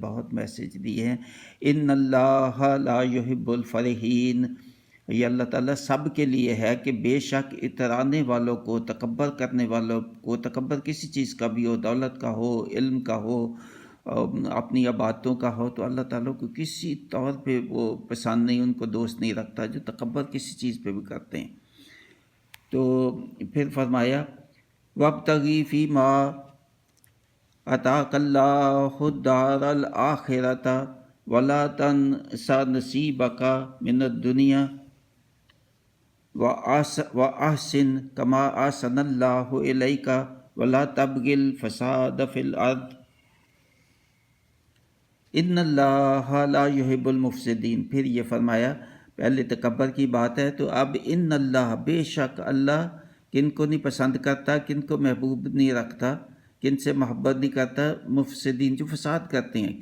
بہت میسیج دیے ہیں۔ ان اللہ لا یحب الفرحین، یہ اللہ تعالیٰ سب کے لیے ہے کہ بے شک اترانے والوں کو، تکبر کرنے والوں کو، تکبر کسی چیز کا بھی ہو، دولت کا ہو، علم کا ہو، اپنی عبادتوں کا ہو، تو اللہ تعالیٰ کو کسی طور پہ وہ پسند نہیں، ان کو دوست نہیں رکھتا جو تکبر کسی چیز پہ بھی کرتے ہیں۔ تو پھر فرمایا وَابْتَغِ فِيمَا آتَاكَ اللَّهُ الدَّارَ الْآخِرَةَ وَلَا تَنْسَ نَصِيبَكَ مِنَ الدُّنْيَا وَأَحْسِنْ كَمَا أَحْسَنَ اللَّهُ إِلَيْكَ وَلَا تَبْغِ الْفَسَادَ فِي الْأَرْضِ ان اللہ لا یحب المفسدین۔ پھر یہ فرمایا پہلے تکبر کی بات ہے، تو اب ان اللہ، بے شک اللہ کن کو نہیں پسند کرتا، کن کو محبوب نہیں رکھتا، کن سے محبت نہیں کرتا، مفسدین جو فساد کرتے ہیں۔